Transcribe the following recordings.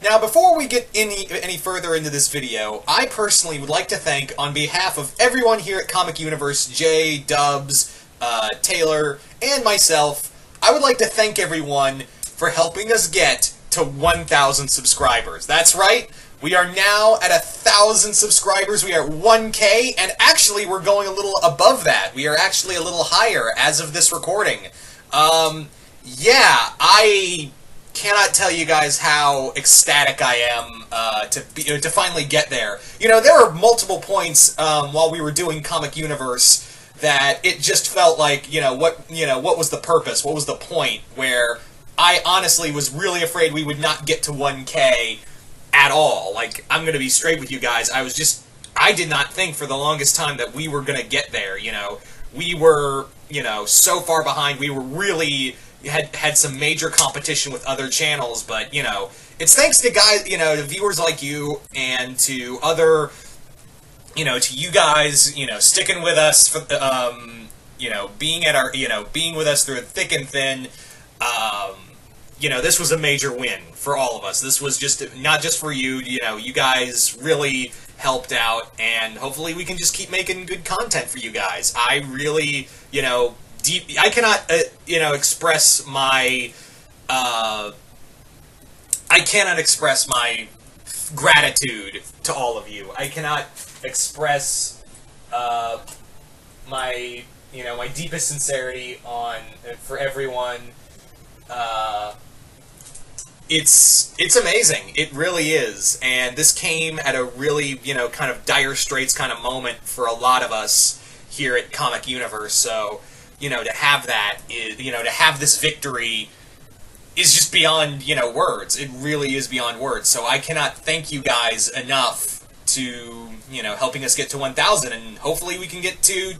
Now, before we get any further into this video, I personally would like to thank, on behalf of everyone here at Comic YOUniverse, Jay, Dubs, Taylor, and myself, I would like to thank everyone for helping us get to 1,000 subscribers. That's right, we are now at 1,000 subscribers. We are at 1K, and actually we're going a little above that. We are actually a little higher as of this recording. Yeah, I cannot tell you guys how ecstatic I am to finally get there. You know, there were multiple points while we were doing Comic YOUniverse that it just felt like, what was the purpose? What was the point? Where I honestly was really afraid we would not get to 1K at all. Like, I'm going to be straight with you guys. I did not think for the longest time that we were going to get there, We were, so far behind. We were really had some major competition with other channels, but, it's thanks to guys, to viewers like you and to other, to you guys, sticking with us for, being at our, being with us through thick and thin. This was a major win for all of us. This was not just for you, you guys really helped out, and hopefully we can just keep making good content for you guys. I really, I cannot, express my, I cannot express my gratitude to all of you. I cannot express, my, my deepest sincerity for everyone. It's amazing. It really is. And this came at a really, kind of dire straits kind of moment for a lot of us here at Comic YOUniverse. So, to have that is, to have this victory is just beyond, words. It really is beyond words. So I cannot thank you guys enough to, helping us get to 1,000, and hopefully we can get to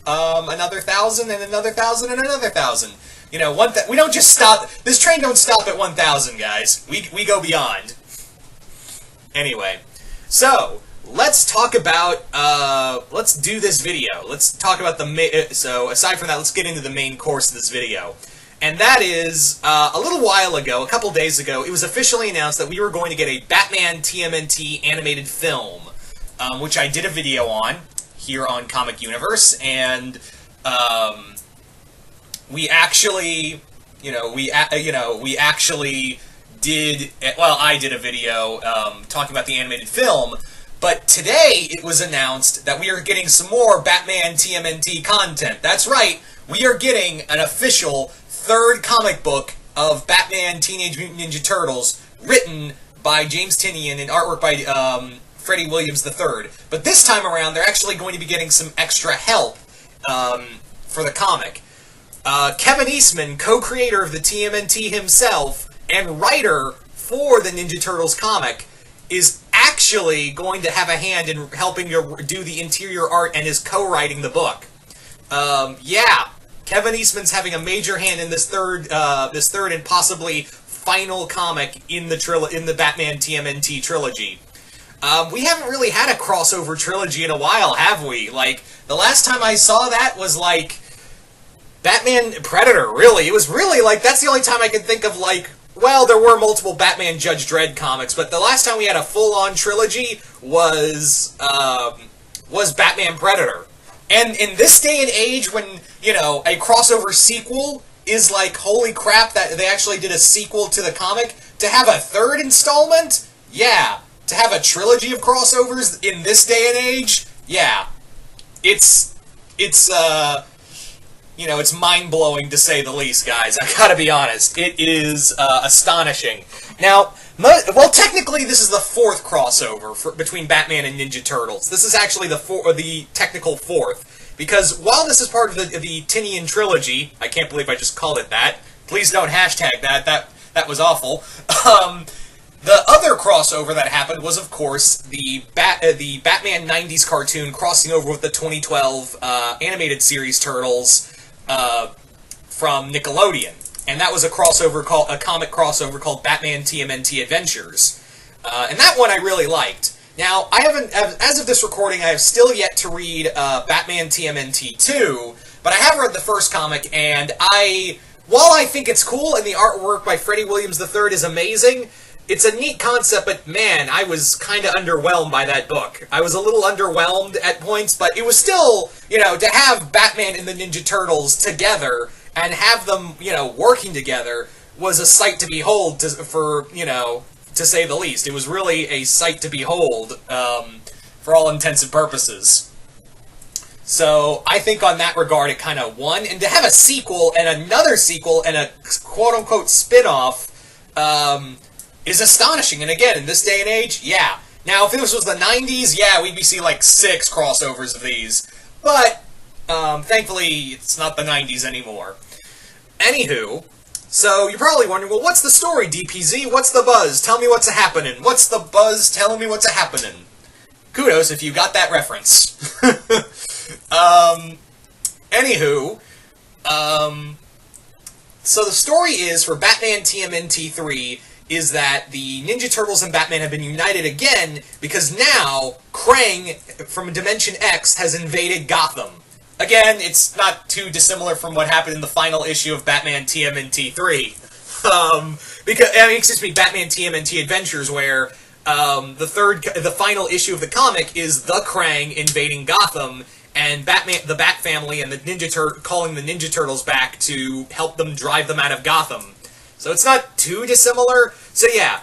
another 1,000 and another 1,000 and another 1,000. We don't just stop. This train don't stop at 1,000, guys. We go beyond. Anyway, so let's talk about. Let's do this video. Let's talk about so aside from that, let's get into the main course of this video, and that is a little while ago, a couple days ago, it was officially announced that we were going to get a Batman TMNT animated film, which I did a video on here on Comic YOUniverse, and we actually, we actually did, well, I did a video talking about the animated film, but today it was announced that we are getting some more Batman TMNT content. That's right, we are getting an official third comic book of Batman Teenage Mutant Ninja Turtles, written by James Tynion and artwork by Freddie Williams III. But this time around, they're actually going to be getting some extra help for the comic. Kevin Eastman, co-creator of the TMNT himself, and writer for the Ninja Turtles comic, is actually going to have a hand in helping do the interior art and is co-writing the book. Yeah, Kevin Eastman's having a major hand in this third and possibly final comic in the Batman TMNT trilogy. We haven't really had a crossover trilogy in a while, have we? Like, the last time I saw that was like Batman Predator, really. It was really, like, that's the only time I can think of, like, well, there were multiple Batman Judge Dredd comics, but the last time we had a full-on trilogy was Batman Predator. And in this day and age when, a crossover sequel is like, holy crap, that they actually did a sequel to the comic, to have a third installment? Yeah. To have a trilogy of crossovers in this day and age? Yeah. It's mind-blowing to say the least, guys. I gotta be honest. It is astonishing. Now, well, technically, this is the fourth crossover between Batman and Ninja Turtles. This is actually the technical fourth. Because while this is part of the Tynion trilogy, I can't believe I just called it that. Please don't hashtag that. That was awful. The other crossover that happened was, of course, the Batman 90s cartoon crossing over with the 2012 animated series Turtles from Nickelodeon. And that was a comic crossover called Batman TMNT Adventures. And that one I really liked. Now, I haven't, as of this recording, I have still yet to read Batman TMNT 2, but I have read the first comic, and while I think it's cool and the artwork by Freddie Williams III is amazing, it's a neat concept, but man, I was kind of underwhelmed by that book. I was a little underwhelmed at points, but it was still, to have Batman and the Ninja Turtles together and have them, working together was a sight to behold, to say the least. It was really a sight to behold, for all intents and purposes. So I think on that regard it kind of won, and to have a sequel and another sequel and a quote-unquote spin-off is astonishing. And again, in this day and age, yeah. Now, if this was the 90s, yeah, we'd be seeing like 6 crossovers of these. But, thankfully, it's not the 90s anymore. Anywho, so you're probably wondering, well, what's the story, DPZ? What's the buzz? Tell me what's a-happening. What's the buzz? Tell me what's a-happening. Kudos if you got that reference. Anywho, so the story is, for Batman TMNT 3, is that the Ninja Turtles and Batman have been united again because now Krang from Dimension X has invaded Gotham. Again, it's not too dissimilar from what happened in the final issue of Batman TMNT 3. Batman TMNT Adventures, where the final issue of the comic is the Krang invading Gotham, and the Bat Family and the calling the Ninja Turtles back to help them drive them out of Gotham. So it's not too dissimilar. So yeah,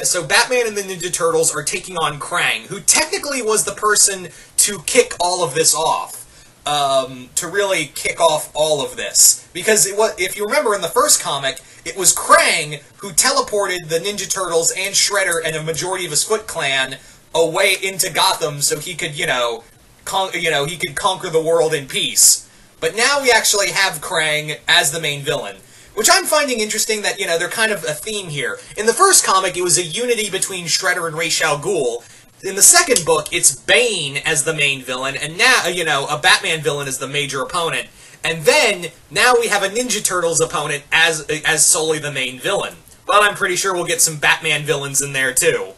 so Batman and the Ninja Turtles are taking on Krang, who technically was the person to kick all of this off. To really kick off all of this. Because if you remember in the first comic, it was Krang who teleported the Ninja Turtles and Shredder and a majority of his Foot Clan away into Gotham so he could, he could conquer the world in peace. But now we actually have Krang as the main villain. Which I'm finding interesting that, they're kind of a theme here. In the first comic, it was a unity between Shredder and Ra's al Ghul. In the second book, it's Bane as the main villain, and now, a Batman villain is the major opponent. And then, now we have a Ninja Turtles opponent as solely the main villain. But I'm pretty sure we'll get some Batman villains in there, too.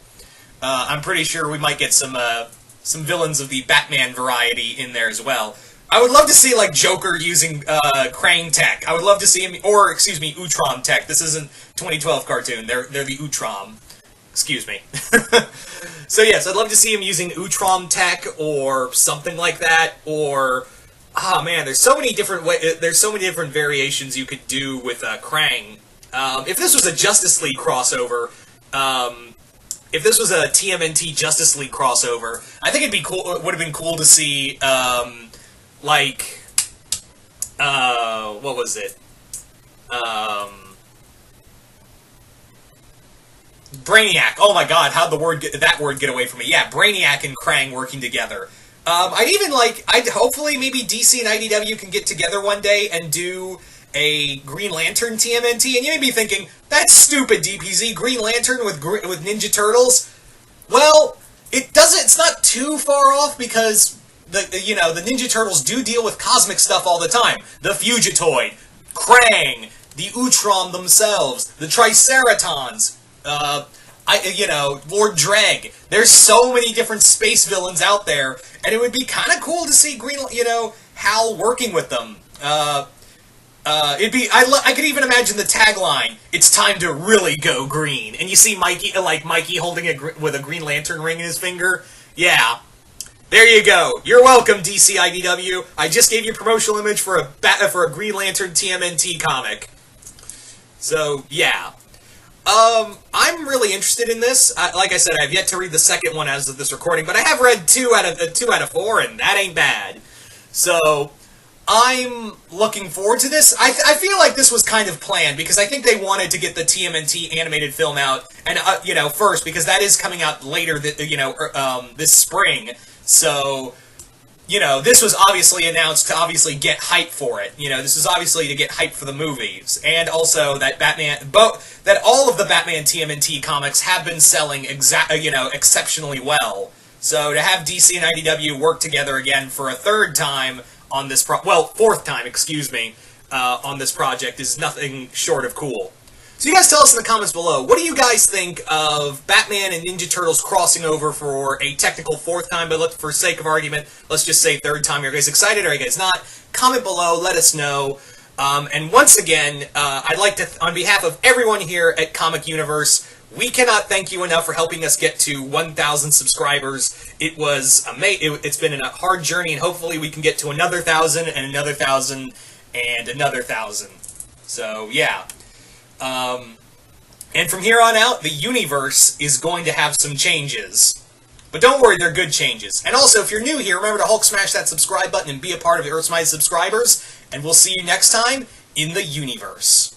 I'm pretty sure we might get some villains of the Batman variety in there as well. I would love to see, like, Joker using Krang tech. I would love to see him, or, Utrom tech. This isn't 2012 cartoon. They're the Utrom. Excuse me. So yes, I'd love to see him using Utrom tech or something like that. Or, man, there's so many different variations you could do with Krang. If this was a Justice League crossover, if this was a TMNT Justice League crossover, I think it'd be cool. It would have been cool to see, what was it? Brainiac. Oh my god, how'd that word get away from me? Yeah, Brainiac and Krang working together. I'd hopefully maybe DC and IDW can get together one day and do a Green Lantern TMNT, and you may be thinking, that's stupid, DPZ, Green Lantern with Ninja Turtles? Well, it's not too far off because the Ninja Turtles do deal with cosmic stuff all the time. The Fugitoid, Krang, the Utrom themselves, the Triceratons, Lord Dreg. There's so many different space villains out there, and it would be kind of cool to see Hal working with them. I could even imagine the tagline, "It's time to really go green," and you see Mikey holding with a Green Lantern ring in his finger. Yeah. There you go. You're welcome, DC IDW. I just gave you a promotional image for a Green Lantern TMNT comic. So, yeah. I'm really interested in this. Like I said, I've yet to read the second one as of this recording, but I have read 2 out of 4, and that ain't bad. So, I'm looking forward to this. I feel like this was kind of planned, because I think they wanted to get the TMNT animated film out, and, first, because that is coming out later, this spring. So, this was obviously announced to obviously get hype for it. This is obviously to get hype for the movies. And also that that all of the Batman TMNT comics have been selling exceptionally well. So to have DC and IDW work together again for a third time on this fourth time, on this project is nothing short of cool. So you guys tell us in the comments below, what do you guys think of Batman and Ninja Turtles crossing over for a technical 4th time, but for sake of argument, let's just say 3rd time. Are you guys excited or are you guys not? Comment below, let us know. And once again, I'd like to, on behalf of everyone here at Comic YOUniverse, we cannot thank you enough for helping us get to 1,000 subscribers. It was it's been a hard journey, and hopefully we can get to another 1,000 and another 1,000 and another 1,000. So yeah. And from here on out, the universe is going to have some changes. But don't worry, they're good changes. And also, if you're new here, remember to Hulk smash that subscribe button and be a part of the Earth's Mighty Subscribers. And we'll see you next time in the universe.